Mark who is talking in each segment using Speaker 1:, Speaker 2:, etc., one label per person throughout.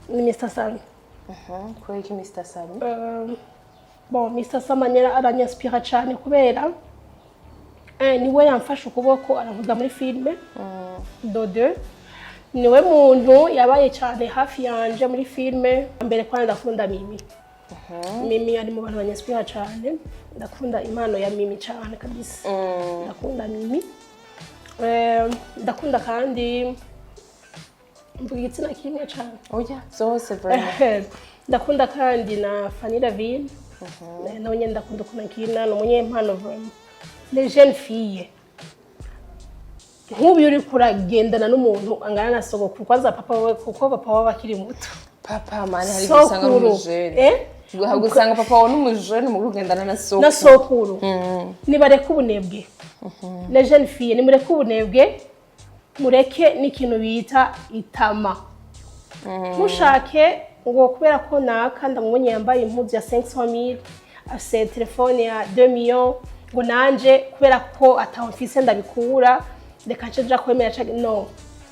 Speaker 1: ni Mr Sammy.
Speaker 2: Kubera iki Mr Sammy?
Speaker 1: Bon, Mr Sammy aranyaspira cyane kubera niwe yamfashe ukuboko aravuga muri filme Dodo. Niwe muntu yabaye cyane hafi yanje muri filme mbere kwa ndakunda Mimi. Mimi ari mu bantu banyaspira cyane. Ndakunda impano ya Mimi cyane kabisa. Ndakunda Mimi. Ndakunda kandi mvuga igitsina kimwe cyane.
Speaker 2: Oya, zose vraiment.
Speaker 1: Ndakunda kandi na Fanny Lavine. Nawe nyine ndakunda kunakina n'umunyempano vraiment. Les jeunes filles. Nk'ubu uri kuragendana n'umuntu angana na sogokuru kwanza papa wawe kuko papa wawe akiri muto.
Speaker 2: Papa mani hari gusanga umujene. Gusanga papa wawe n'umujene mu rugendana na sokuru.
Speaker 1: Na sokuru. Nibareke ubunebwe. Les jeunes filles nimureke ubunebwe. Mureke n'ikintu bita itama. Mushake ngo kubera ko naka ndamubonye yambaye impuzu ya 500,000 afise telefone ya 2 millions ngo nanje kubera ko atamfise ndabikura reka nce nja kwemera cyane no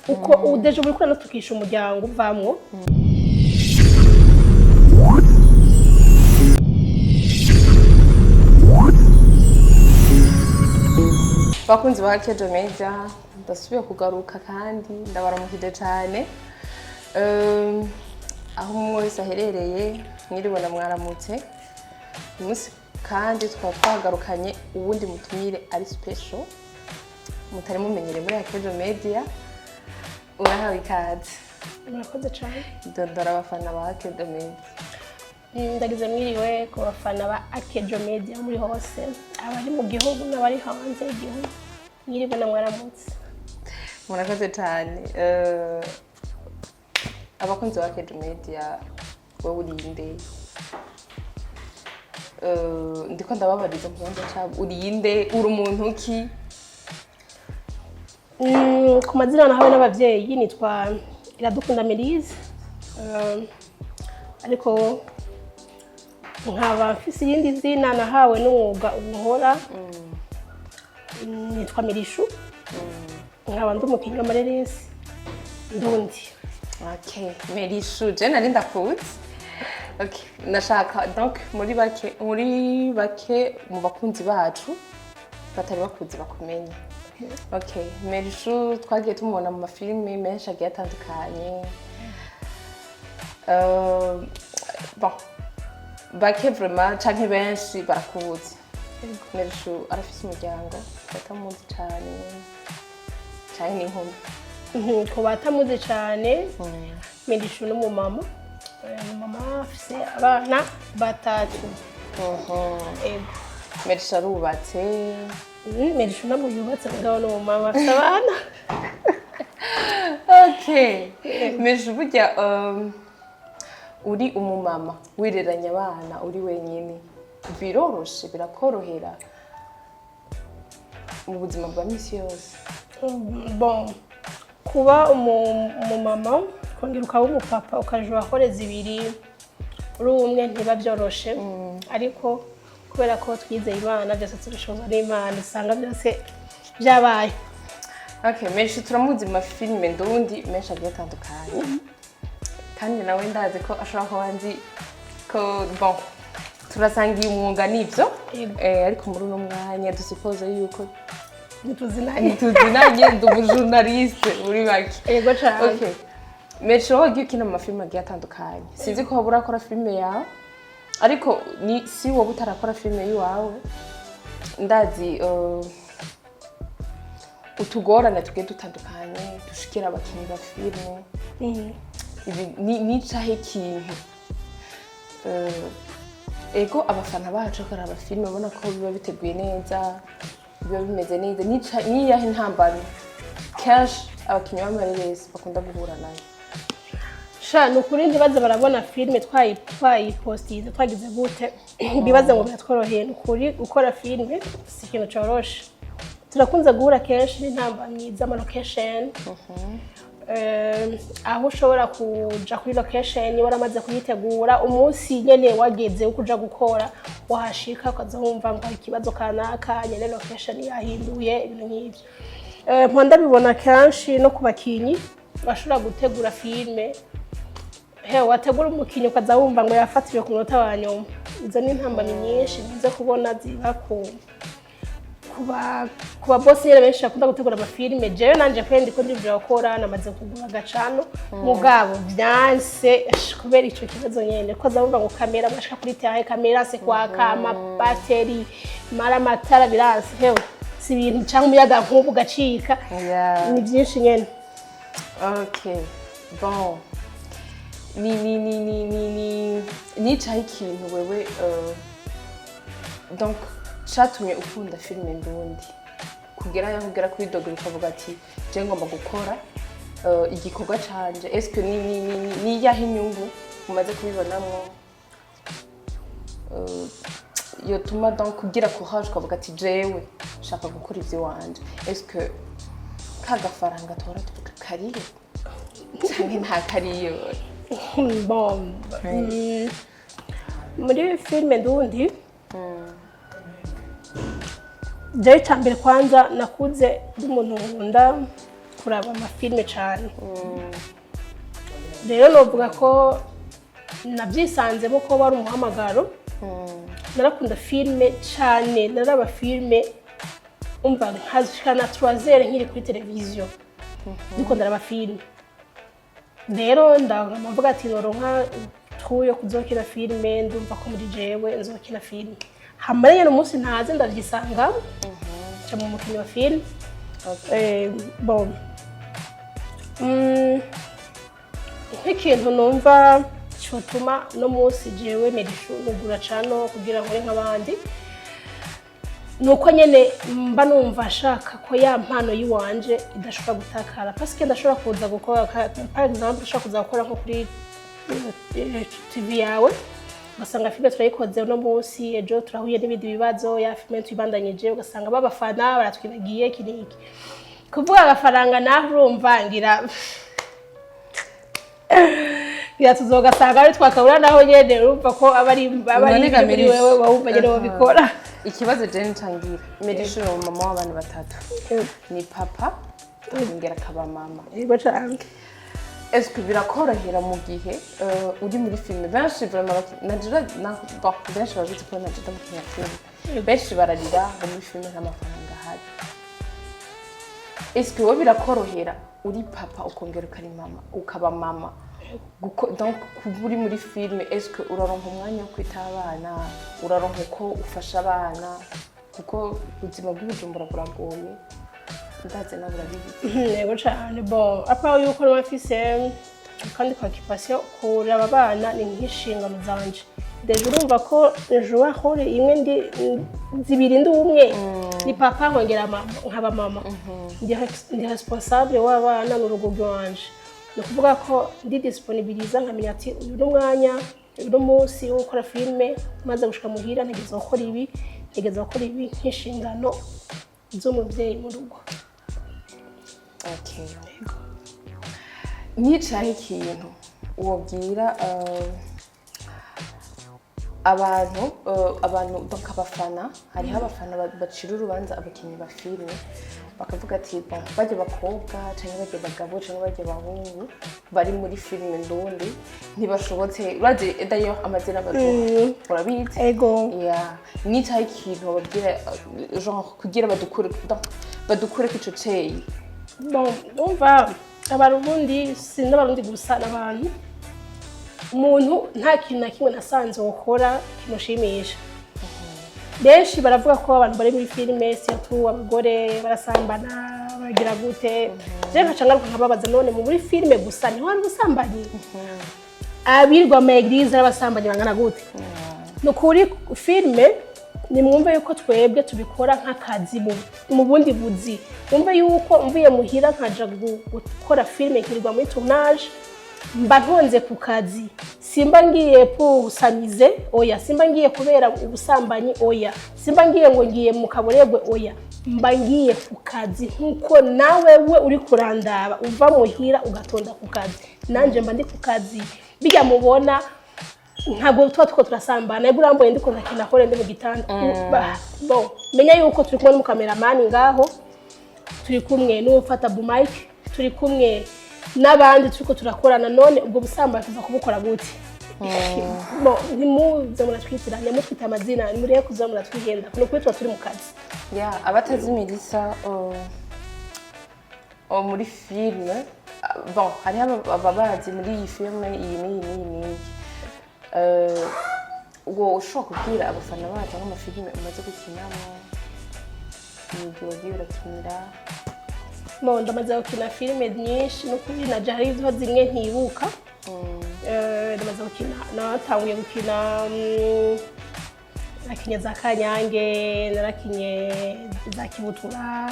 Speaker 1: uko udeje buri kuna tukisha umuryango uvamwo.
Speaker 2: Bakunzi ba Kejo Media ndasubiye kugaruka kandi ndabaramukije cyane aho umwe wese aherereye mwiribona mwaramutse umunsi kandi twagarukanye ubundi mutumire ari special mutari mumenyere muri Kejo Media urahawe ikaze.
Speaker 1: Murakoze cyane.
Speaker 2: Ndondora abafana ba Kejo Media.
Speaker 1: Ndagize mwiriwe ku bafana ba Kejo Media muri hose abari mu gihugu n'abari hanze y'igihugu mwiribona mwaramutse.
Speaker 2: Murakoze cyane. Abakunzi ba Kejo Media wowe urinde ndiko ndababariza mpundo cyabo urinde uri umuntu ki?
Speaker 1: Ku mazina nahawe n'abavyeyi nitwa Iradukunda Mellyse ariko nkaba mfise iyindi zina nahawe n'umwuga nkora nitwa Mirishu nkaba ndumukinga Mareresi ndundi.
Speaker 2: Okay, Mirishu je nari ndakuzi. Okay, nashaka donc muri bake mu bakunzi bacu batari bakuzi bakumenye. Okay, Mirishu twagiye tumubona mu mafilme menshi agiye atandukanye. Bon, bake vraiment canke benshi barakuzi. Mirishu arafise umuryango batamuzi cyane cyane n'inkumi.
Speaker 1: Ko batamuzi cyane Mirishu n'umumama. Mama afise abana batatu.
Speaker 2: Mirishu arubatse.
Speaker 1: Mirishu nabo yubatse mugabo n'umumama afise abana.
Speaker 2: Okay. Mirishu burya uri umumama wireranya abana uri wenyine biroroshe birakorohera mu buzima bwa misi yose?
Speaker 1: Bon, kuba umumama kongera ukaba umupapa ukaje wakoreza ibiri uri umwe ntiba byoroshe ariko kubera ko twizeye Imana byose tubishobozwa n'Imana usanga byose byabaye.
Speaker 2: Okay, Mirishu turamuzi mu mafilme ndundi menshi agiye atandukanye kandi nawe ndazi ko ashobora kuba nzi ko bon turasangiye umwuga nivyo ariko muri uno mwanya dusupoze yuko
Speaker 1: tuzinanye
Speaker 2: ndu journaliste muri baki.
Speaker 1: Yego cyane.
Speaker 2: Okay, Mirishu wagiye ukina mu mafilme agiye atandukanye sinzi ko wabura akora filme yawe ariko ni si wowe utarakora filme yiwawe ndazi utugorana tugiye dutandukanye dushikira abakinyi ba filme ni cahe ikintu ego abafana bacu akora abafilme ubona ko biba biteguye neza biba bimeze neza ni yahe intambamyi kenshi abakinyi ba Mellyse bakunda guhura nayo?
Speaker 1: Sha nukuri ndibaze barabona filme twayipostize twagize gute bibaze ngo biratworoheye nukuri gukora filme si ikintu coroshe. Turakunze guhura kenshi n'intambamyi z'ama location. Aho ushobora kuja kuri location waramaze kuyitegura umunsi nyene wageze ukuja gukora wahashika ukazumva ngo ikibazo kanaka nyene location yahinduye ibintu nk'ivyo. Mponda bibona kenshi no kubakinyi bashobora gutegura filme wategura umukinyi ukaza wumva ngo yafatiwe ku munota wa nyuma. Izo ni intambamyi nyinshi nizo kubona ziba kuba boss nyene benshi akunda gutegura amafilme. Jewe nanje kwendi ko ndivyo gukora namaze kugura agacano mugabo byanse kubera ico kibazo nyene ko zabumva ngo kamera bashaka kuri terrain kamera se kwaka bateri mara matara biranse hewe si ibintu cyangwa umuyaga nkubu gacika ni byinshi nyene.
Speaker 2: Okay, bon. Ni cyayi ikintu wewe donc chatumye ukunda filime ndundi kugera kuri dogere ukavuga ati je ngomba gukora igikorwa canje. Est-ce que ni yahe inyungu umaze kubibonamwo yotuma donc kugira courage ukavuga ati jewe shaka gukora ivyo wanje? Est-ce que kagafaranga tora kariye cyangwa nta kariyo?
Speaker 1: Bon, muri filime ndundi jewe cyambere kwanza nakuze umuntu nkunda kuraba amafilme cyane. Rero novuga ko nabyisanzemo ko bari umuhamagaro. Narakunda filme cyane, naraba filme umva nkazishikana 3h nkiri kuri televiziyo niko ndaraba filme. Rero ndavuga ati noronka tuyo kuzokina filme ndumva ko muri jewe nzokina filme. Hamaranye no munsi ntaze ndavyisanga cyangwa umukinyi wa filme. Bon. Nk'ikintu numva cyotuma no munsi jewe Mellyse nugura cano kugira ngo nk'abandi nuko nyene mba numva ashaka ko ya mpano yiwanje idashobora gutakara parce que ndashobora kuza gukora par exemple ndashobora kuza gukora nko kuri TV yawe ugasanga filme turayikoze no munsi ejo turahuye n'ibindi bibazo ya filme tuyibandanyije ugasanga babafana baratwibagiye kiniki kuvuga agafaranga naho urumva ngira tuzogasanga ari twakabura naho nyene urumva ko abari muri wewe wumva nyene wabikora.
Speaker 2: Ikibazo je ncangira Mellyse no mama w'abana batatu ni papa ngera kaba mama.
Speaker 1: Yego cyane.
Speaker 2: Est-ce que birakorohera mu gihe uri muri filme benshi vraiment najira benshi babizi ko najira mu filme benshi bararira muri filme n'amafaranga hari. Est-ce que wowe birakorohera uri papa ukongera ukari mama ukaba mama donc kuburi muri filme? Est-ce que uraronka umwanya wo kwita abana, uraronka ko ufasha abana kuko ubuzima bw'ubujumbura buragoye ndaze nabura bibi?
Speaker 1: Yego cyane. Bon apa yuko bafise kandi occupation kuraba abana ni nk'inshingano zanje. Deje urumva ko ejo hore imwe ndi zibiri ndi umwe ni papa nkongera mama nkaba mama ndi responsable w'abana n'urugo rwanje. Nukuvuga ko ndi disponibiliza nkamenya ati uyu n'umwanya uyu munsi wo gukora filme maze gushika muhira ntegeza gukora ibi nk'inshingano z'umuvyeyi mu rugo.
Speaker 2: Okay. Nicaye ikintu wobwira abantu donc abafana hariho abafana bacira urubanza abakinyi ba filme bakavuga ati bajye bakobwa cyangwa bajye bagabo cyangwa bajye bahungu bari muri filme ndundi ntibashobotse baje d'ailleurs amazina bazo urabizi.
Speaker 1: Ego
Speaker 2: nicaye ikintu babwira genre kugira badukure kico cyeyi.
Speaker 1: Bon umva abarundi n'abarundi gusa n'abantu umuntu nta kintu na kimwe nasanze ukora kimushimisha. Benshi baravuga ko abantu bari muri filme surtout abagore barasambana bagira gute. Je nkacangaruka nkababaza none muri filme gusa ni wari gusambanye abirwa mu eglise abasambanye bangana gute? Nukuri filme ni mwumva yuko twebwe tubikora nk'akazi mu bundi buzi. Mwumva yuko mvuye muhira nkaja gukora filme nkirirwa muri tournage mba ntonze ku kazi. Simba ngiye pusamize oya, simba ngiye kubera ubusambanyi oya, simba ngiye ngo ngiye mu kaboregwe oya, mba ngiye ku kazi nkuko nawe we uri kurandaba uva muhira ugatonda ku kazi nanje mba ndi ku kazi. Bijya mubona ntabwo tuko turasambana ego uramboye ndiko nakina kore ndi mu gitanda. Bon menya yuko turi kumwe n'umukameramani ngaho, turi kumwe n'ufata bu mic, turi kumwe n'abandi turiko turakorana none ubwo busambanyi tuza kubukora gute bon ntimuze muratwitiranya mutwita amazina nimuriye kuza muratwihenda kuko turi turi mu kazi
Speaker 2: abatazi Melisa muri filime bon hari ababazi muri iyi filime iyi ubwo ushobora kubwira abafana bacu nk'amafilime umaze gukinamo ibyo wagiye urakinira
Speaker 1: ndamaze gukina filime nyinshi no kuri na hari izo zimwe ntibuka ndamaze gukina natanguye gukina narakinye za Kanyange narakinye za Kibutura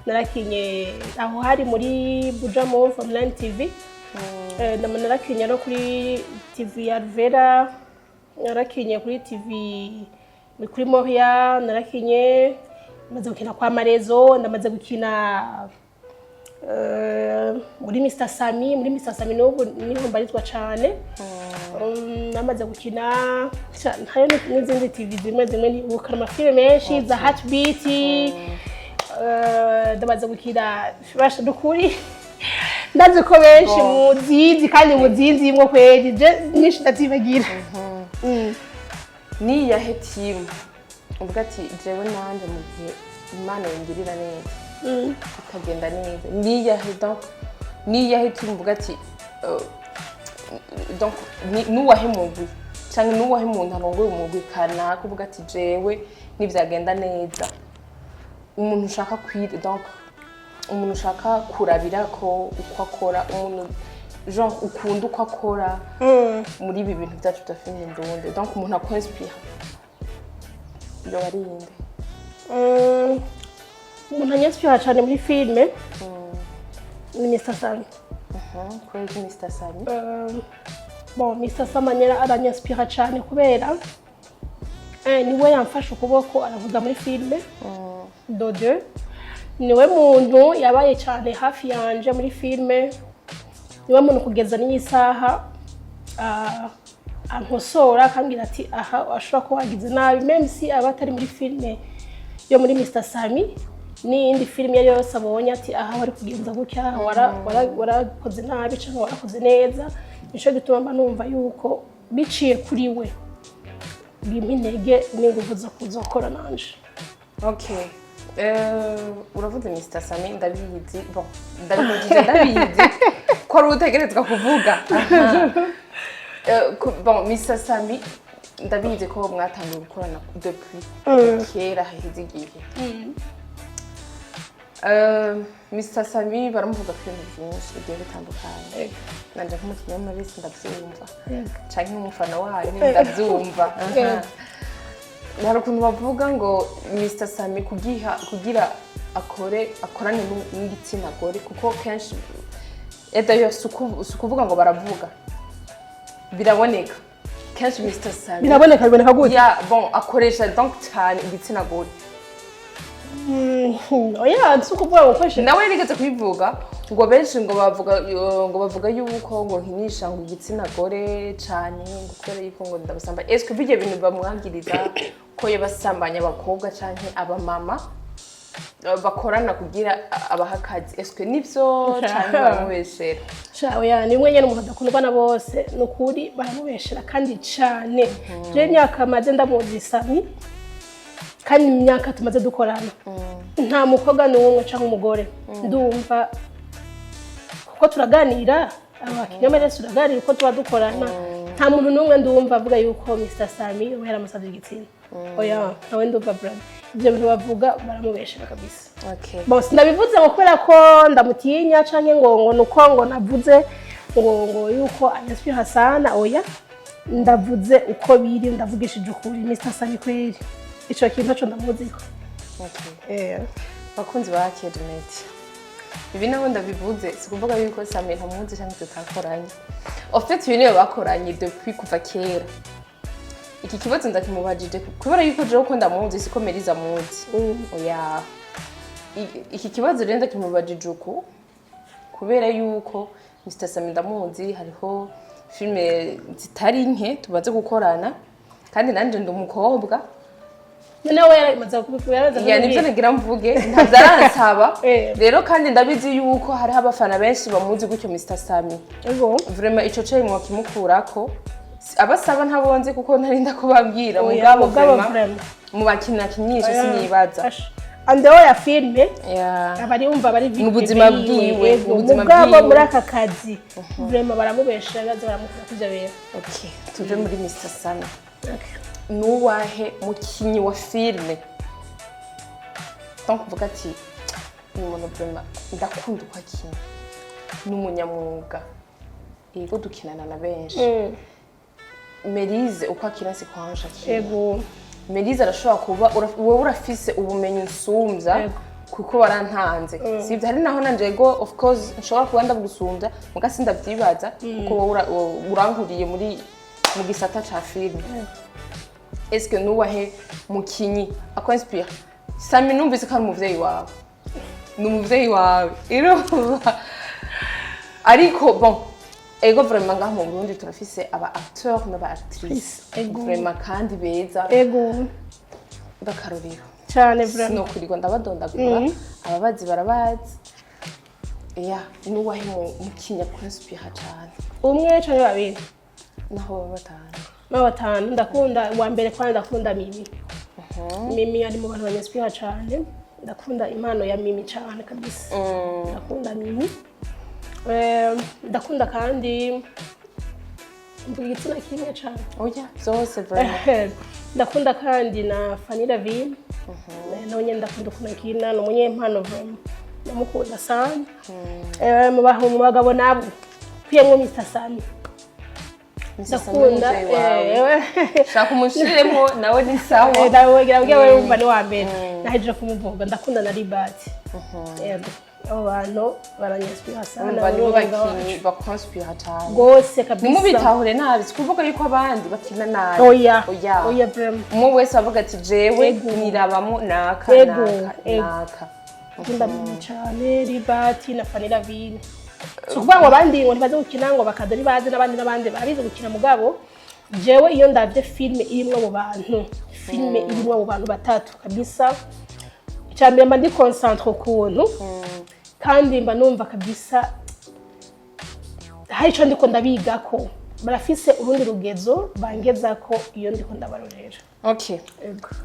Speaker 1: narakinye aho hari muri Bujamo online TV narakinye no kuri TV ya Vera narakinye kuri TV kuri Moria narakinye ndamaze gukina kwa Marezo ndamaze gukina muri Mr Sammy n'ubu niho mbarizwa cyane namaze gukina hari n'izindi TV zimwe nibuka amafilime menshi za Heartbeat ndamaze gukina basha dukuri ndazi ko benshi muzizi kandi muzizi imwe kweli nyinshi ndazibagira
Speaker 2: ni yahe team uvuga ati jewe nanje mu gihe Imana yongirira neza akagenda neza ni yahe team uvuga ati donc nuwahe mugwi cyangwa nuwahe muntu arongoye umugwi kana kuvuga ati jewe nivyagenda neza umuntu ushaka kwira donc umuntu ushaka kurabira ko uko akora umuntu genre ukunda uko akora muri ibi bintu byacu bya filime ndunde donc umuntu akwinspire yo arinde
Speaker 1: umuntu anyinspire cyane muri filime ni Mr Sammy
Speaker 2: kweli Mr Sammy
Speaker 1: bon Mr Sammy aranyinspire cyane kubera niwe yamfashe ukuboko aravuga muri filime dode niwe muntu yabaye cyane hafi yanje muri filime niwe muntu kugeza n'isaha ankosora akambwira ati aha ashobora ko wagize nabi même si abatari muri filime yo muri Mr Sammy n'indi filime yose abonye ati aha wari kugenza gutya warakoze nabi cyangwa warakoze neza nico gituma mba numva yuko biciye kuri we bimintege n'ingufu zo kuzokora nanje
Speaker 2: okay uravuze Mr Sammy ndabizi bon ndabizi ko ari utegerezwa kuvuga bon Mr Sammy ndabizi ko mwatangiye gukorana depuis kera haheze igihe Mr Sammy baramuvuga ku bintu byinshi bigiye bitandukanye nanje nk'umukinyamakuru ndabyumva cyangwa nk'umufana wayo ndabyumva hari ukuntu bavuga ngo Mr Sammy kugira akorane n'igitsina gore kuko kenshi edayo sukuvuga ngo baravuga biraboneka kenshi Mr Sammy
Speaker 1: biboneka gute
Speaker 2: bon akoresha donc cyane igitsina gore
Speaker 1: oya nsukuvuga ngo kweshe
Speaker 2: nawe nigeze kubivuga ngo benshi ngo bavuga yuko ngo nkinisha ngo igitsina gore cyane ngo kubera yuko ngo ndabasamba est-ce bijye bintu bamwangiriza ko yabasambanya abakobwa canke abamama bakorana kugira abahakazi est-ce nivyo canke baramubeshera
Speaker 1: oya nimwe nyene umuntu adakundwa na bose nukuri baramubeshera kandi cyane je myaka maze ndamuzi Sammy kandi imyaka tumaze dukorana nta mukobwa n'umwe cyangwa umugore ndumva kuko turaganira abakinyamakuru turaganira uko tuba dukorana nta muntu n'umwe ndumva avuga yuko Mr Sammy we yaramusabye igitsina oya nawe ndumva brother ibyo bintu bavuga baramubeshera kabisa bon ndabivuze ngo kubera ko ndamutinya canke ngo nuko ngo navuze ngo yuko anyinspire hasana oya ndavuze uko biri ndavugishije ukuri Mr Sammy kweli ico kintu cyo ndamuziko
Speaker 2: bakunzi ba Kednet ibi nabo ndabivuze sikuvuga yuko Sammy ntamuzi cyangwa tutakoranye en fait niyo bakoranye depuis kuva kera iki kibazo ndakimubajije kubera yuko je uko ndamuzi siko Mellyse amuzi oya iki kibazo rero ndakimubajije uko kubera yuko Mr Sammy ndamuzi hariho filme zitari nke tubaze gukorana kandi nanje ndumukobwa
Speaker 1: noneho yaramaze kubikubwira
Speaker 2: yani nivyo nagira mvuge ntavyaransaba rero kandi ndabizi yuko hari abafana benshi bamuzi gutyo Mr Sammy vraiment ico cyo mwakimukurako abasaba ntabonze kuko ntarinda kubabwira mugabo vraiment mu bakina nyinshi sinibaza
Speaker 1: andeho ya filme abari umva bari
Speaker 2: mu buzima bwiwe
Speaker 1: mugabo muri aka kazi vraiment baramubesha baza baramukora kujya bera
Speaker 2: okay tuve muri Mr Sammy nuwahe mukinyi wa filme donc vuga ati ni umuntu vraiment ndakunda uko akina n'umunyamwuga yego dukinana na benshi Mellyse uko akina si kwanje akina
Speaker 1: yego
Speaker 2: Mellyse arashobora kuba wowe urafise ubumenyi nsumvya kuko barantanze sivyo hari naho nanjego of course nshobora kuba ndabugusumbya mugasi ndavyibaza kuko wowe urankuriye muri mu gisata ca filme est-ce que nuwahe mukinyi akonspire Sammy numvise ko ari umuvyeyi wawe numuvyeyi wawe ariko bon ego vraiment ngaho mu Burundi turafise aba acteurs n'aba actrices vraiment kandi beza bakarorero
Speaker 1: cyane vraiment
Speaker 2: no kurigo ndabadondagura ababazi barabazi nuwahe mukinya konspire cyane
Speaker 1: umwe cyane babiri
Speaker 2: naho batanu
Speaker 1: ndakunda uwa mbere kandi ndakunda Mimi Mimi ari mu bantu banyaspira cyane ndakunda impano ya Mimi cyane kabisa ndakunda Mimi ndakunda kandi mbigitsina kimwe cyane
Speaker 2: zose vraiment
Speaker 1: ndakunda kandi na Fanny lavine nawe ndakunda kunakina no munyempano vraiment namukunda sana mu bagabo nabo kwiyemwe Mr Sammy ndakunda
Speaker 2: shaka umushiremo nawe ni sawa
Speaker 1: nawe gira wewe umva ni wa mbere naheje kumuvuga ndakunda na Libati abo bantu baranyespira sana
Speaker 2: bari bakinyi bakonspira cyane
Speaker 1: gose kabisa
Speaker 2: nimubitahure nabi kuvuga yuko abandi bakina nabi
Speaker 1: oya vraiment
Speaker 2: umwe wese avuga ati jewe nirabamo naka
Speaker 1: ndamenya cyane Libati na Fanny lavine kuvuga ngo abandi ngo ntibaze gukina ngo bakadori baze n'abandi barize gukina mugabo jewe iyo ndavye filme irimwe mu bantu filme irimwe mu bantu batatu kabisa cyambere mba ndi concentre ukuntu kandi mba numva kabisa hari ico ndiko ndabigako barafise urundi rugezo bangeza ko iyo ndiko ndabarorera
Speaker 2: okay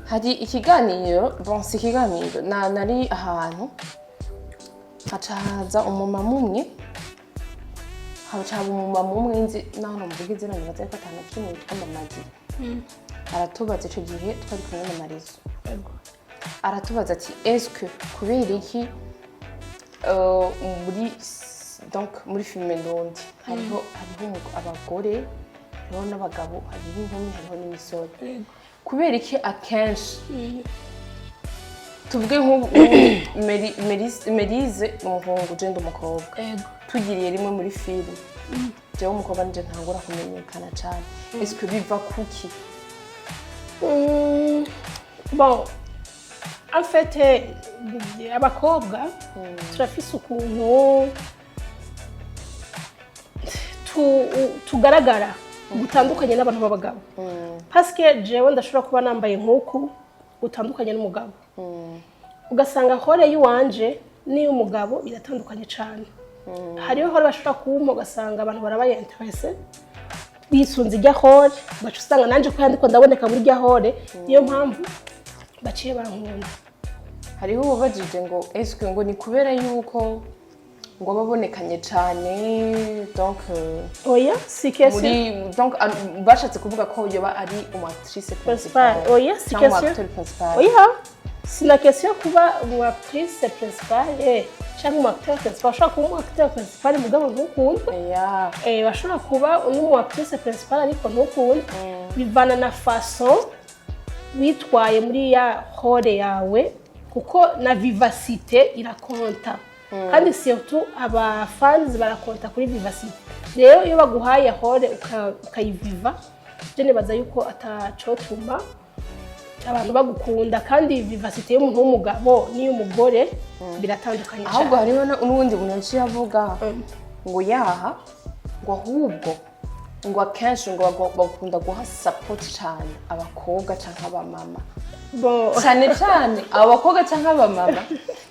Speaker 2: hari ikiganiro si ikiganiro nari ahantu hacaza umumama umwe haba umumama umwe nzi naho namuvuga izina nibaza ko atana kimwe yitwa Mamazi aratubaza ico gihe twari kumwe na Mireille aratubaza ati est-ce que kubera iki muri filme ndund hariho abagore hariho n'abagabo hariho inkumi hariho n'imisore kubera iki akenshi tuvuge nk'ubu Mellyse umuhungu ugenda umukobwa tugiriye rimwe muri filme jewe umukobwa nije ntangura kumenyekana cyane est-ce que biva kuki
Speaker 1: bon en fait abakobwa turafise ukuntu tugaragara gutandukanye n'abantu b'abagabo parce que jewe ndashobora kuba nambaye nk'uku gutandukanye n'umugabo ugasanga hore y'uwanje n'iy'umugabo biratandukanye cyane hariho hore bashobora kuwumpa ugasanga abantu barabaye interesse bisunze ijya hore baca usanga nanje ko yandiko ndaboneka muri ijya hore niyo mpamvu baciye barankunda
Speaker 2: hariho ubajije ngo est-ce que ngo ni kubera yuko ngo babonekanye cyane donc
Speaker 1: oya si question
Speaker 2: donc bashatse kuvuga ko yoba ari actrice principale
Speaker 1: oya si question oya sina question kuba actrice principale cyangwa acteur principal ashobora kuba acteur principal mugabo ntukunda bashobora kuba actrice principale ariko ntukunda bivana na façon witwaye muri ya hore yawe kuko na vivacité irakonta kandi surtout aba fans barakonta kuri vivacité rero iyo baguhaye hore ukayiviva je nibaza yuko atacotuma abantu bagukunda kandi vivacité y'umuntu w'umugabo n'iy'umugore biratandukanye cyane
Speaker 2: ahubwo hariho n'ubundi bunanshi yavuga ngo yaha ngo ahubwo ngo akenshi ngo bakunda guha support cyane abakobwa cyangwa abamama cyane cyane abo bakobwa cyangwa abamama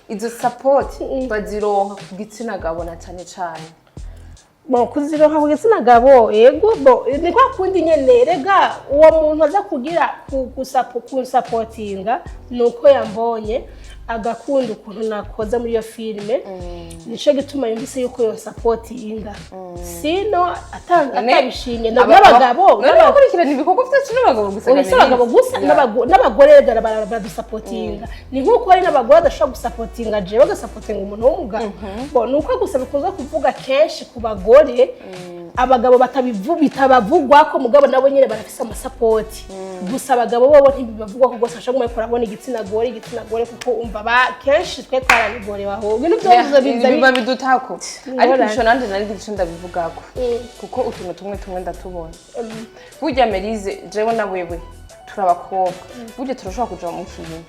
Speaker 2: izo support bazironka ku gitsina gabo na cyane cyane
Speaker 1: kuzironka ku gitsina gabo yego ni kwa kundi nyene rega uwo muntu aza kugira kusapotinga nuko yambonye agakunda ukuntu nakoza muri iyo filime nico gituma yumvise yuko yo supportinga sino atabishimye n'abagabo
Speaker 2: n'abakurikirana ibikorwa byacu n'abagabo gusa
Speaker 1: n'abagore baradusupportinga ni nkuko hari n'abagore badashobora gusupportinga jewe bagasupportinga umuntu w'umugabo nuko gusa bikunze kuvuga kenshi ku bagore abagabo bitabavugwa ko mugabo nabo nyene barafise amasapoti gusa abagabo bobo ntibibavugwa ko gose bashobora kurabona igitsina gore kuko umva kenshi twe twaranigore baho ibintu byose
Speaker 2: biba bidutako ariko ico nanje nari gice ndabivugako kuko utuntu tumwe ndatubona burya Mellyse jewe na wewe turabakobwa burya turashobora kuja mu kintu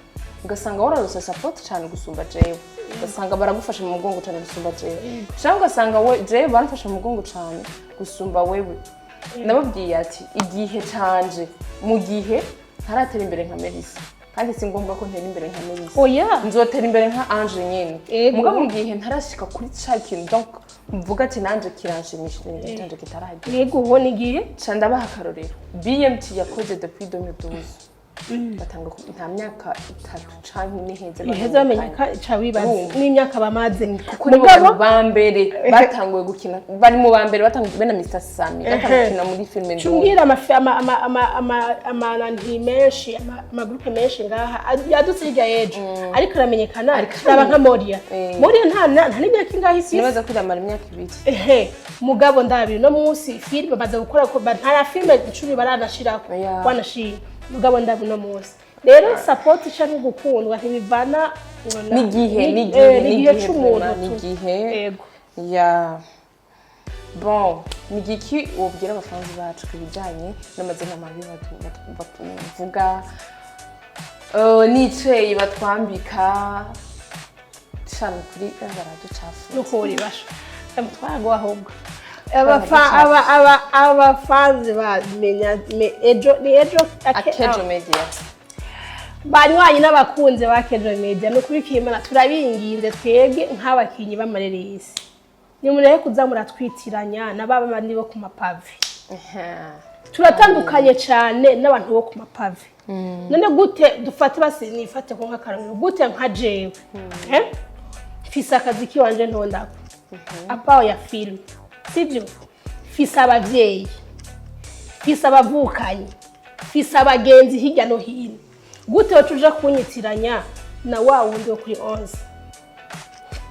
Speaker 2: ugasanga wararusa support cyane gusumba jewe ugasanga baragufasha mu mugongo cyane gusumba jewe cyangwa ugasanga jewe barafasha mu mugongo cyane gusumba wewe nababwiye ati igihe canje mu gihe ntaratera imbere nka Mellyse kandi si ngombwa ko ntera imbere nka Mellyse nzotera imbere nka Ange nyene mugabo mu gihe ntarashika kuri ca kintu donc mvuga ati nanje kiranshimishije n'igitanje kitarahagera
Speaker 1: yego ubona igihe
Speaker 2: ca ndabaha akarorero BMT yakoze depuis 2012 batanga nta myaka 3 canke
Speaker 1: iheze bamenye ca wibaza n'imyaka bamaze
Speaker 2: kuko nibo bambere batanguye gukina bari mu bambere batanguye bena Mr Sammy batangukina muri filme ndund
Speaker 1: cyungira amananti menshi amagroupe menshi ngaha yadutse hirya yejo ariko aramenyekana araba nka Moria nta n'imyaka ingahe isi
Speaker 2: nibaza kwiramara imyaka 2
Speaker 1: mugabo ndabiri no munsi filme baza gukora ko ntara filme 10 baranashirako wanashira mugabo ndabuno munsi rero support cyane gukundwa ntibivana
Speaker 2: n'igihe
Speaker 1: cy'umuntu
Speaker 2: n'igihe yego ya bon nigiki ubwira abafanzi bacu kubijanye n'amazina mabi bavuga nice batwambika cyane kuri baraducafu
Speaker 1: nuko basha mutwago ahubwo abafanzi bamenya ejo
Speaker 2: akejo media
Speaker 1: banywanyi n'abakunze ba Kejo Media no kuri Kimana turabinginze twebwe nk'abakinyi b'amareresi ni mureke kuza muratwitiranya nababa bandi bo ku mapave turatandukanye cyane n'abantu bo ku mapave none gute dufate basinifate ko nk'akarangiro gute nka jewe fisa akazi kiwanje ntondako apao ya film sivyo fisa abavyeyi fisa abavukanye fisa abagenzi hirya no hino gute tuja kunyitiranya na wa wundi wo kuri 11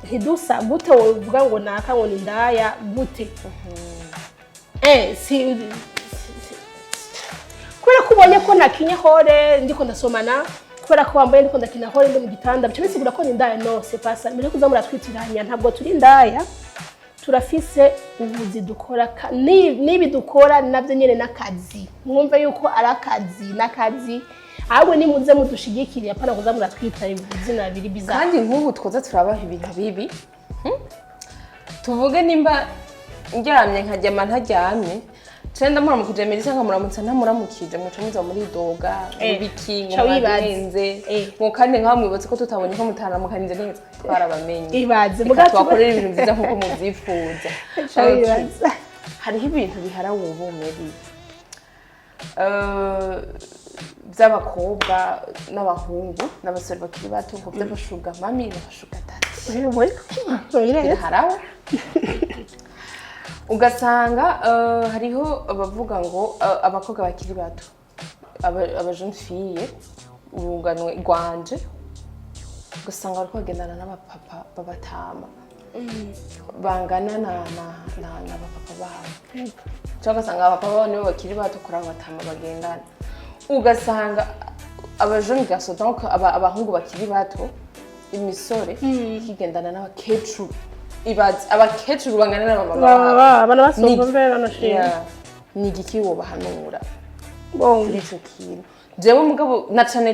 Speaker 1: hidusa gute wovuga ngo naka ngo ndaya gute kubera kubonye ko nakinye hore ndiko ndasomana kubera ko wambaye ndiko ndakina hore ndi mu gitanda bice bisigura ko ndaya no c'est pas ça mbere kuza muratwitiranya ntabwo turi ndaya turafise ubuzi dukora nibi dukora navyo nyene nakazi mwumve yuko ari akazi nakazi ahubwo ni muze mudushigikiriye apana kuza muratwita izina biri bizarre
Speaker 2: kandi nk'ubu twoza turabaha ibintu bibi tuvuge nimba ndyamye nkajyama ntaryamye cyenda muramukije Mellyse nkamuramutsa ntamuramukije muco muza muri doga ibikingo mwagenze ngo kandi nkamwibutse ko tutabonye ko mutana mukarinze neza twarabamenye
Speaker 1: ibaze
Speaker 2: mugatwakorera ibintu byiza nkuko muvyifuza hariho ibintu bihara wowe Mellyse by'abakobwa n'abahungu n'abasore bakiri bato ngo by'abashuga mami n'abashuga tati harawe ugasanga hariho abavuga ngo abakobwa bakiri bato aba jeune fille urunganwe rwanje ugasanga bariko bagendana n'abapapa babatama bangana na abapapa babo cyangwa ugasanga abapapa babo nibo bakiri bato kuri abatama bagendana ugasanga aba jeune garçon donc abahungu bakiri bato imisore kigendana n'abakecuru ibaze abakecuru bangana n'abamama
Speaker 1: abana basumva mbere banashimye
Speaker 2: ni igiki wo bahanura kuri ico kintu jewe mugabo na cane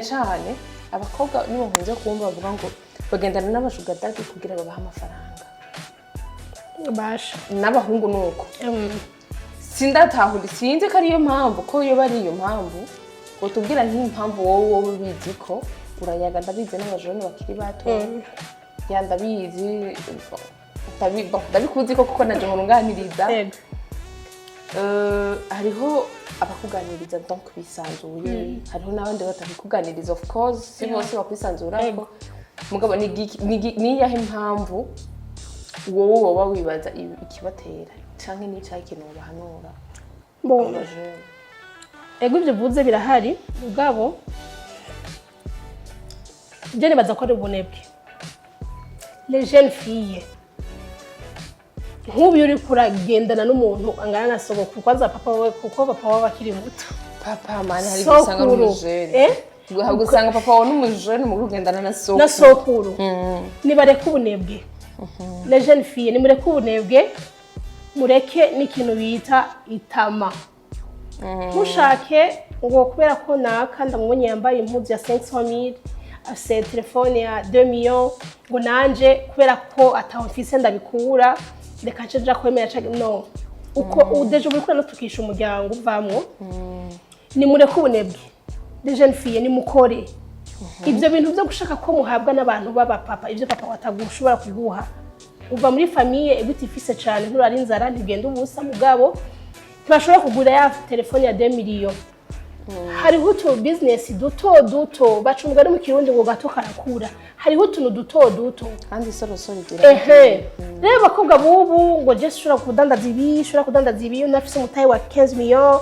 Speaker 2: abakobwa nibo nkunze kumva bavuga ngo bagendana n'abashuga dadi kugira babaha amafaranga
Speaker 1: basha
Speaker 2: n'abahungu nuko sindatahura sinzi ko ariyo mpamvu ko yo bari iyo mpamvu utubwira nk'impamvu wowe ubizi ko urayaga ndabizi n'abajone bakiri bato ya ndabizi ndabikuzi ko kuko naje nkurunganiriza hariho abakuganiriza donc bisanzuye hariho n'abandi batabikuganiriza of course si bose bakwisanzura ariko mugabo ni yahe impamvu wowe woba wibaza ikibatera canke n'icyaha ikintu bahanura
Speaker 1: bon ego ibyo vuze birahari mugabo je nibaza ko ari ubunebwe les jeunes filles nk'ubu uri kuragendana n'umuntu angana na sogokuru kwanza papa wawe kuko papa wawe akiri muto
Speaker 2: papa mani hari gusanga n'umujene gusanga papa wawe n'umujene mu kugendana na
Speaker 1: sokuru nibareke ubunebwe les jeunes filles nimureke ubunebwe mureke n'ikintu bita itama mushake ngo kubera ko naka ndamubonye yambaye impuzu ya 500,000 afise telefone ya 2 millions ngo nanje kubera ko atawufise ndabikura reka nce ja kwemera cyane no uko udeje muri kuna tukisha umuryango uvamwo ni mureke ubunebwe de jeune fille ni mukore ibyo bintu byo gushaka ko muhabwa n'abantu baba papa ibyo papa watagushobora kuguha uva muri famille ebitifise cyane nturari inzara ntigenda ubusa mugabo ntibashobora kugura ya telefone ya 2 millions hariho utu business duto bacunga no mu kirundi ngo gato karakura hariho utuntu duto
Speaker 2: kandi sorosoro igira
Speaker 1: rero bakobwa bubu ngo je shura kudandaza ibi nafise umutayi wa 15 millions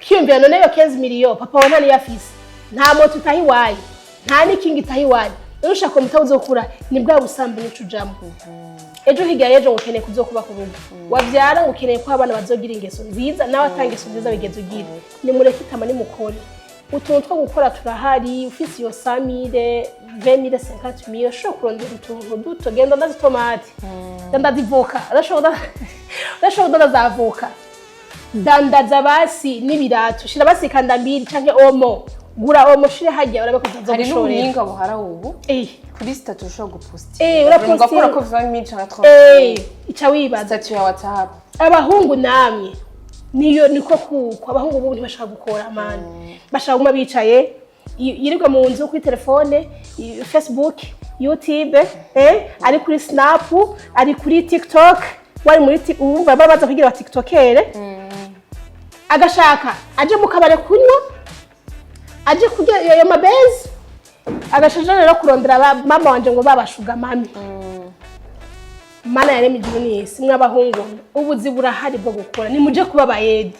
Speaker 1: kiyumvira none yo 15 millions papa wana ni yafise nta moto utahi wayi nta nikingi tahi wayi urushaka umutayi uzokura ni bwa busambi n'icujamo ejo higa yejo ukeneye kuzokuba ku rugo wavyara ukeneye ko abana bazogira ingeso nziza nawe atangeso nziza bigeze ugira ni mureke itama ni mukore utuntu two gukora turahari ufise iyo samire 20,000 50,000 ushobora kurondera utuntu duto genda ndazi tomate ndandazivoka urashobora ndazavoka dandaza basi n'ibirato shira basi kandambiri canke omo gura omo shire hajya urabe kuzaza
Speaker 2: gushorera hari n'umuhinga buhara ubu kuri statut ushobora guposta
Speaker 1: urapostira
Speaker 2: ko 20,000 canke 30
Speaker 1: ica wibaza
Speaker 2: statut ya WhatsApp
Speaker 1: abahungu namye niyo niko kuko abahungu ubu ntibashaka gukora amani bashaka guma bicaye yirirwa mu nzu kuri telefone Facebook YouTube ari kuri Snap ari kuri TikTok wari muri umva babaza kugira wa TikTokere agashaka aje mu kabare kunywa aje kurya yo mabezi agashajana rero kurondera mama wanje ngo babashuga mami mana yaremye ijuru n'isi mw'abahungu ubuzi burahari bwo gukora ni muje kuba bayede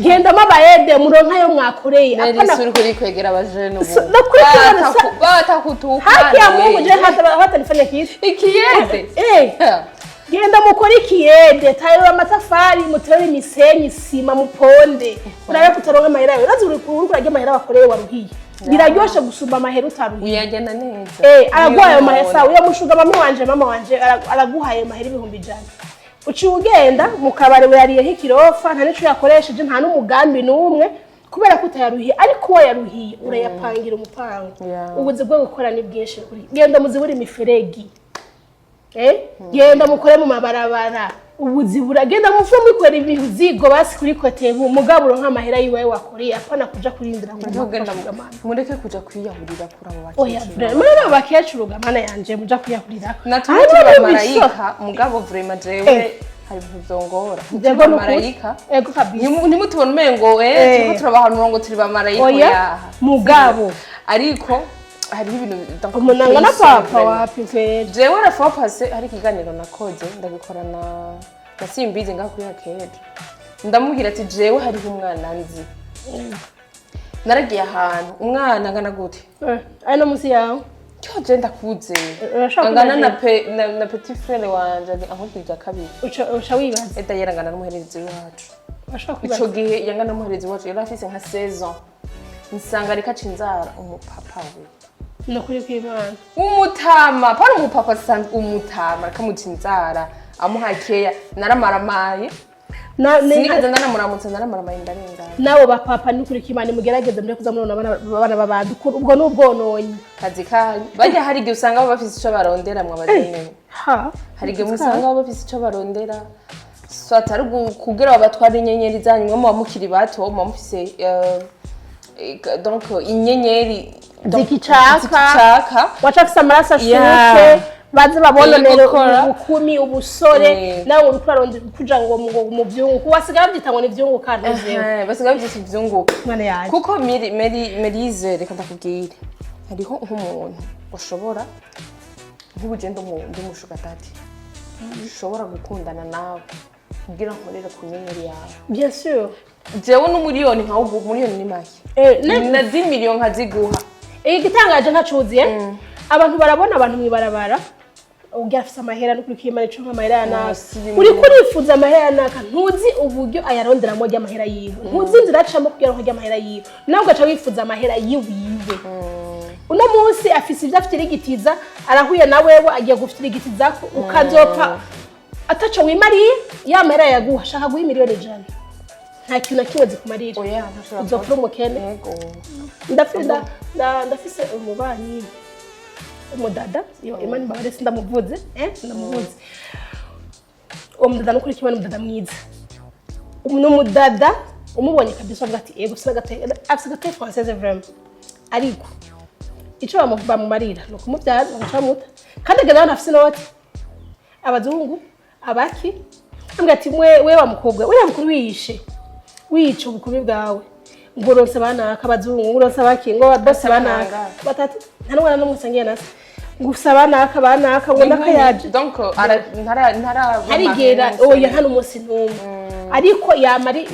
Speaker 1: genda mabayede muronka yo mwakoreye
Speaker 2: apana suri kuri kwegera abajene ubu
Speaker 1: batakutuka haki ya Mungu je hata nifanye kitu
Speaker 2: ikiyede
Speaker 1: genda mukora ikiyede tayira amatafari mutere imisenyi sima muponde urabe kutaronka amahera yawe urazi uri kurya amahera bakoreye waruhiye biraryoshe gusumba amahera utaruhiye
Speaker 2: uyagenda neza
Speaker 1: araguhaye amahera uyo mushuga mama wanje araguhaye amahera 100,000 uci ugenda mu kabare yariye nk'ikirofa nta nico yakoresheje nta n'umugambi n'umwe kubera ko utayaruhiye ariko uwo yaruhiye urayapangira umupango ubuze bwo gukora ni bwinshi kuri genda muzibura imiferegi genda mukore mu mabarabara ubuzi buragenda mufume mukora ibizigo basi kuri kotebu umugaburo nk'amahera yiwe wakoreye apana kuja kurindira ngo
Speaker 2: genda mureke kuja kwiyahurira kuri abo
Speaker 1: bakecuru oya vraiment abakecuru gamana yanje muja kwiyahurira
Speaker 2: natwe turi marayika mugabo vraiment jewe hari byongora
Speaker 1: ndego
Speaker 2: marayika
Speaker 1: ego kabisa
Speaker 2: nimutubona umengo tuko turabahanura ngo turi ba marayika yaha
Speaker 1: mugabo
Speaker 2: ariko hari ibintu
Speaker 1: umunanga na papa wapi kwere
Speaker 2: jewe na fopase hari ikiganiro nakoze ndabikorana na simbizi ngakuri yakeje ndamubwira ati jewe hari umwana nzi naragiye ahantu umwana ngana gute
Speaker 1: no musi yawe
Speaker 2: cyo je ndakuze angana na petit frère wanje ankubwira kabiri
Speaker 1: uca wibaza
Speaker 2: eta yerangana n'umuherezi wacu ico gihe yangana n'umuherezi wacu yari afise nka 16 ans nsanga reka cinzara umupapa we
Speaker 1: no kuri kwibana
Speaker 2: umutama para umupapa sanzwe umutama kamucinzara amuhakeya naramaramaye sinigeze ndanamuramutse naramaramaye ndarenga
Speaker 1: nawo ba papa ni kuri kimana mugerageze muri kuza murona abana babandi ubwo n'ubwononyi
Speaker 2: kazi kanyu bajya hari igihe usanga bafise ico barondera mwa bazene hari igihe musanga bafise ico barondera swatari kugira babatwara inyenyeri zanyu mwe mukiri bato mufise donc inyenyeri
Speaker 1: zikicaka wacafise amaraso ashushe bazi babononera ubukumi ubusore nawe uriko urarondera kuja ngo mu vyungu wasigaye bavyita ngo ni vyungu kandi
Speaker 2: basigaye bavyita ivyungu kuko Mellyse reka ndakubwire hariho nk'umuntu ushobora nk'ubugendo ndi mushugatati ushobora gukundana nawe kugira nkorere ku nyenyeri yawe
Speaker 1: bien sûr
Speaker 2: jewe n'umuriyoni nkawo umuriyoni ni make na 10 million nkaziguha
Speaker 1: igitangaje ntacuziye abantu barabona abantu mwibarabara ugiye afise amahera no kurikima ico nk'amahera yanaka uri kurifuza amahera yanaka ntuzi uburyo ayaronderamo ry'amahera yiwe ntuzi inzira acamo kugira ngo ry'amahera yiwe nawe ugaca wifuza amahera yiwe uno munsi afise ivyo afite rigitiza arahuye na wewe agiye gufite rigitiza ukazopfa ataco wimariye ya mahera yaguha shaka guha miliyoni 100 nta kintu kimwe zikumarira uzopfa umukene ndafise umubanyi umudada yo imani babare sindamuvuze ndamuvuze umudada no kurikibana umudada mwiza umudada umubonye kabisa avuga ati yego afise gate française vraiment ariko ico bamumarira no kumubyara bacamuta kandi agenda afise note abazungu abaki ambwa ati we wa mukobwa we mukuru wiyica ubukumi bwawe ngo ronse banaka abazungu ngo ronse abaki ngo bose banaka batatu nta n'umwana n'umusangiye nase gusa banaka ngo nakayaje
Speaker 2: donc ntara
Speaker 1: arigera oya hano umunsi n'umwe ariko yamari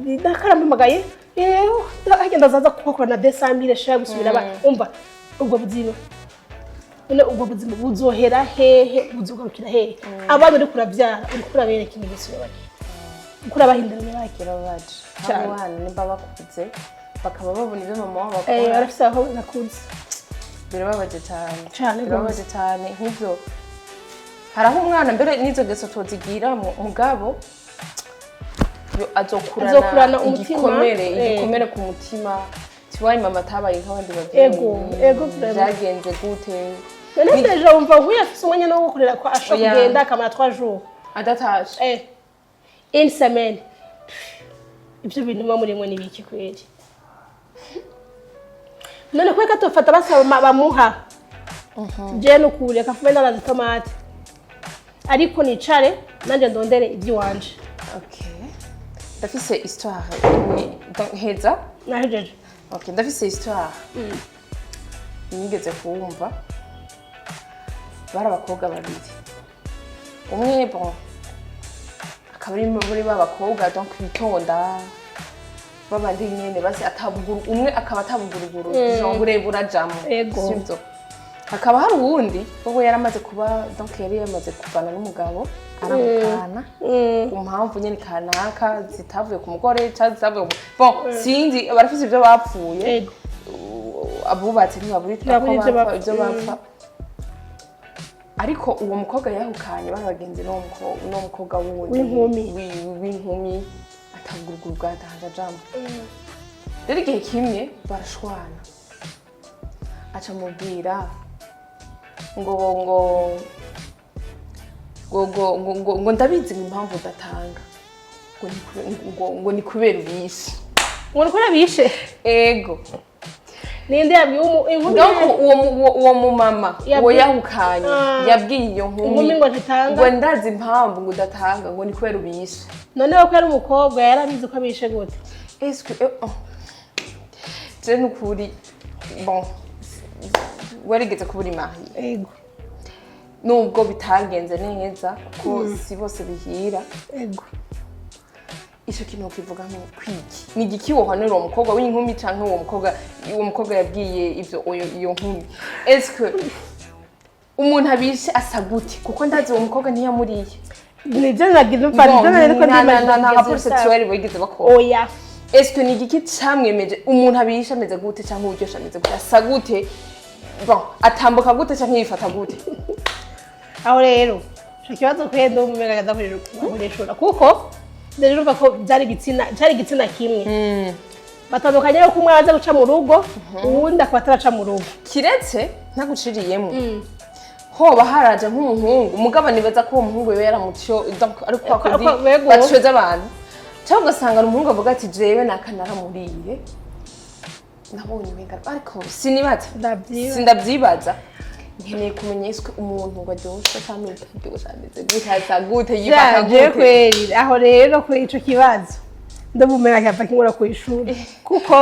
Speaker 1: ndakarampamagaye agenda azaza kukorana na 200,000 shaka gusubira umva ubwo buzima ubwo buzima buzohera hehe buzogarukira hehe abantu uri kuravyara uri kurabereka imigisho y'abaki ukura bahinduranye bakira baje abana nimba bakuze bakaba babona ibyo mama wabo bakora barafise aho nakuze birababaje cyane nk'ibyo haraho umwana mbere n'izo geso tozigira mugabo azokurana igikomere ku mutima tiwayi mama tabaye nk'abandi babyeyi byagenze gute none ejo wumva huye afise umwanya no gukorera ko ashobora kugenda akamara 3 jours
Speaker 2: adataje
Speaker 1: une semaine ibyo bintu bamurimwe nibiki kweri none kweka tofata basaba bamuha je no kure kafume na tomate ariko nicare nanje ndondere ibyi wanje
Speaker 2: ndafise histoire heza
Speaker 1: nahejeje
Speaker 2: ndafise histoire nigeze kumva bari abakobwa babiri umwe bon akabari muri babakobwa donc bitonda babandi nyene basi atabuguru umwe akaba atabuguruguru genre urebura jamo sivyo hakaba hari uwundi ubwo yaramaze kuba donc yari yamaze kuvana n'umugabo aramukana kumpamvu nyene kanaka zitavuye ku mugore cyangwa zitavuye bon sinzi barafise ibyo bapfuye abubatse ntibaburita ko bapfa ibyo bapfa ariko uwo mukobwa yahukanye barabagenze no mukobwa wundi w'inkumi ataguruguru bwatanga jambo rero igihe kimwe barashwana aca mubwira ngo ndabizi impamvu udatanga ngo ni kubera ubishe
Speaker 1: ngo ni kubera bishe
Speaker 2: ego
Speaker 1: ninde yabwiye inkumi
Speaker 2: donc uwo mumama uwo yahukanye yabwiye iyo nkumi
Speaker 1: ngo ntitanga
Speaker 2: ngo ndazi impamvu ngo udatanga ngo ni kubera ubishe
Speaker 1: none we ko ari umukobwa yarabizi ko abishe gute
Speaker 2: est-ce que je n'ukuri bon warigeze kubura imahi
Speaker 1: ego
Speaker 2: nubwo bitagenze neza ko si bose bihira
Speaker 1: ego
Speaker 2: ico kintu kivuga kwiki ni igiki wohanura uwo mukobwa w'inkumi canke uwo mukobwa yabwiye ivyo iyo nkumi est-ce que umuntu abishe asa gute kuko ndazi uwo mukobwa ntiyamuriye
Speaker 1: nivyo nagize mfana ariko
Speaker 2: nta rapport sexuel bogize bakora
Speaker 1: oya
Speaker 2: est-ce que ni igiki camwemeje umuntu abishe ameze gute canke uryosha ameze gute asa gute bon atambuka gute canke yifata gute
Speaker 1: aho rero ikibazo kwenda umumeragaza kurishura kuko rero bako byari gitsina kimwe batandukanye yo kumwe aza guca mu rugo uwundi akataraca mu rugo
Speaker 2: kiretse ntaguciriyemo hoba haraje nk'umuhungu umugabo nibaza ko uwo muhungu we yaramutyo ariko akodi bacweza abantu cyangwa ugasanga umuhungu avuga ati jewe nakanara muriye nabonye umenga ariko sinibaza
Speaker 1: ndavyibaza
Speaker 2: sindavyibaza nkeneye kumenya iswe umuntu ngo aryoshe cyangwa utaryoshe ameze gutaza gute yifata gute
Speaker 1: kweri aho rero kuri ico kibazo ndabumenya cyapa kinkora ku ishuri kuko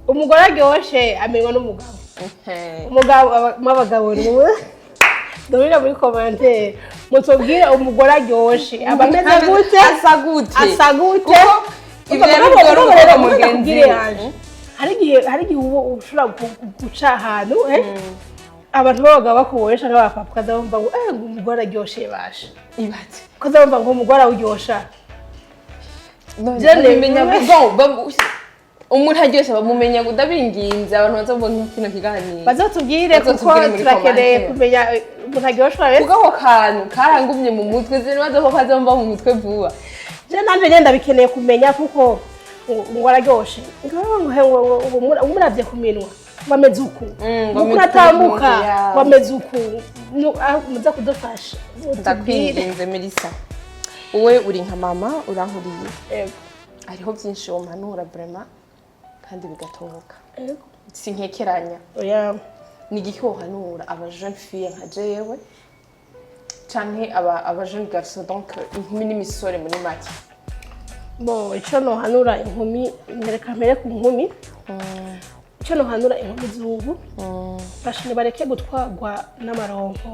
Speaker 1: umugore aryoshe amenywa n'umugabo umugabo mabagabo niwe dorira muri commentaire mutubwire umugore aryoshe abameze gute asa gute ivyo rero mugenzi hari igihe uba ushobora guca ahantu abantu babaga bakuboresha nk'abapapa ukazabumva ngo umugore aryoshe basha
Speaker 2: ibate
Speaker 1: ukazabumva ngo umugore awuryosha
Speaker 2: umuntu aryoshe bamumenya kudabinginze abantu bazabona kino kiganiro
Speaker 1: bazatubwire kuko turakeneye kumenya umuntu aryoshe wese
Speaker 2: kuko kantu karangumye mu mutwe zinibaza ko kazomba mu mutwe vuba
Speaker 1: je nanje ngenda bikeneye kumenya kuko ngo araryoshe ngo umuravye ku minwa wameze uku ngo atambuka wameze uku muza kudufasha
Speaker 2: ndakwinginze Melisa uwe uri nka mama urankuriye ariho byinshi womanura vraiment kandi bigatoboka sinkekeranya
Speaker 1: oya
Speaker 2: ni igikohanura aba jeune fille nka jewe canke aba jeune garçon donc inkumi n'imisore muri make
Speaker 1: bon ico no hanura inkumi ngereka mbere ku nkumi ico no hanura inkumi z'ubu bashine bareke gutwagwa n'amaronko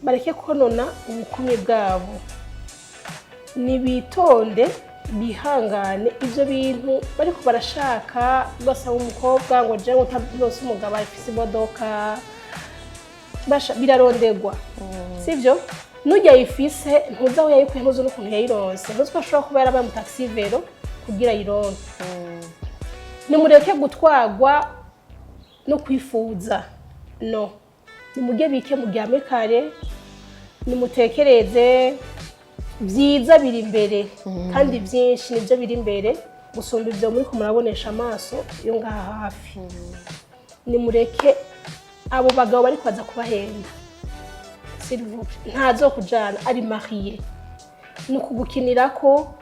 Speaker 1: bareke konona ubukumi bwabo nibitonde bihangane ivyo bintu bariko barashaka basa umukobwa ngo je utabyose umugabo afise imodoka basha birarondegwa sivyo nujya yifise ntuza aho yayikuye ntuzo n'ukuntu yayironse ntuziko ashobora kuba yarabaye mu taxi vero kugira yironke nimureke gutwagwa no kwifuza no nimujye bike muryame kare nimutekereze byiza biri imbere kandi byinshi nibyo biri imbere gusumba ibyo muri ko murabonesha amaso yo ngaha hafi nimureke abo bagabo bari kwaza kubahenda ntazo kujana ari mariye nukugukinira ko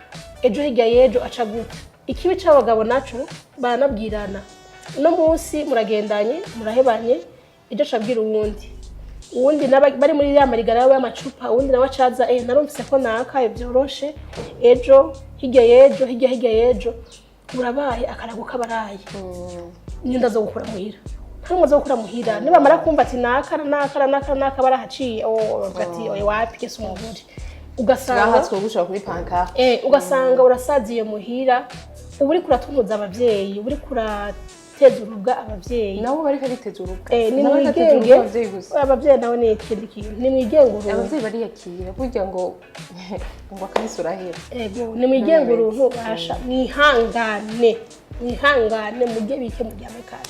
Speaker 1: ejo hirya yejo aca gute ikibi c'abagabo naco baranabwirana no munsi muragendanye murahebanye ejo cabwira uwundi bari muri ya marigara y'amacupa uwundi nawe acaza narumvise ko naka byoroshe ejo hirya yejo urabaye akarago kabaraye nyinda zo gukura muhira ntamwe zo gukura muhira niba mara kumva ati naka barahaciye gati oye wapi se umugore ugasanga
Speaker 2: gushaka kuri pancarte
Speaker 1: ugasanga urasaziye muhira uburi kuratunuza abavyeyi uburi kurateza uruga abavyeyi
Speaker 2: nabo bari kariteza uruga
Speaker 1: ni mwigenge abavyeyi nawe ni ikindi kintu ni mwigenge
Speaker 2: abavyeyi bari yakira burya ngo akanisura hera
Speaker 1: ni mwigenge uruntu basha mwihangane mujye bike muryame kare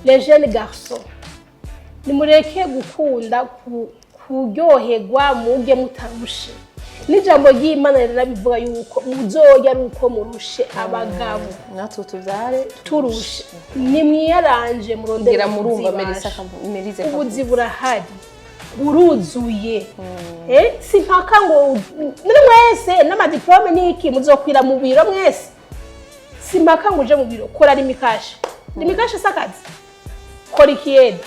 Speaker 1: les jeunes garçons nimureke gukunda kuryoherwa mujye mutarushe n'ijambo ry'Imana rirabivuga yuko muzoya ari uko murushe abagabo
Speaker 2: natwe tuvyare
Speaker 1: turushe nimwiyaranje murondera
Speaker 2: murumva Melise
Speaker 1: ubuzi burahari buruzuye si mpaka ngo muri mwese n'amadiplome niki muzokwira mu biro mwese si mpaka ngo uje mu biro kora rimikashe sakazi kora ikiyede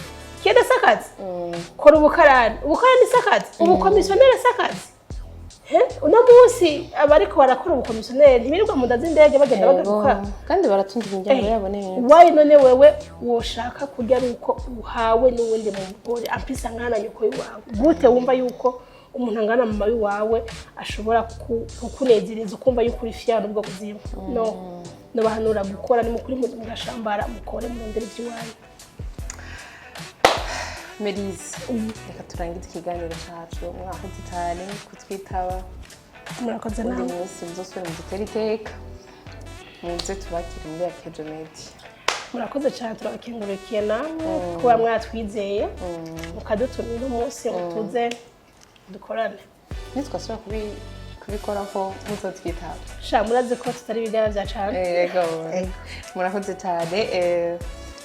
Speaker 1: sakazi kora ubukarani sakazi ubukomisiyoneri sakazi uno munsi abariko barakora ubukomisiyoneri ntibirirwa mu ndazi indege bagenda bagaruka
Speaker 2: kandi baratunga imiryango yabo neza
Speaker 1: wayi none wewe woshaka kurya ari uko uhawe n'uwundi mugore ampisa nkana nyoko iwawe gute wumva yuko umuntu angana mama wawe ashobora kukunezereza ukumva yuko uri fier ubwo buzima no bahanura gukora ni mukuri mu gashambara mukore murondera iby'iwawe
Speaker 2: Melise reka turangize ikiganiro cyacu mwakoze cyane kutwitaba
Speaker 1: murakoze nawe
Speaker 2: mwese muzosubira mu gitera iteka muze tubakire muri Akejo Media
Speaker 1: murakoze cyane turabakengurukije namwe kuba mwatwizeye mukadutumira umunsi mutuze dukorane
Speaker 2: nitwasubira kubikora ko muzotwitaba
Speaker 1: sha murazi ko tutari bigara bya cyane
Speaker 2: yego murakoze cyane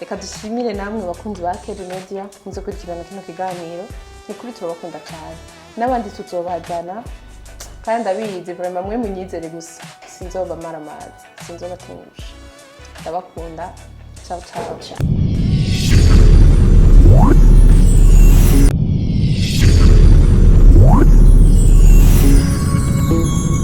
Speaker 2: reka dushimire namwe bakunzi ba Akejo Media muze kurikirana kino kiganiro ni kuri turabakunda cyane n'abandi tuzobajana kandi abizi vraiment mwe munyizere gusa sinzoba maramazi sinzoba tunyusha ndabakunda ciao ciao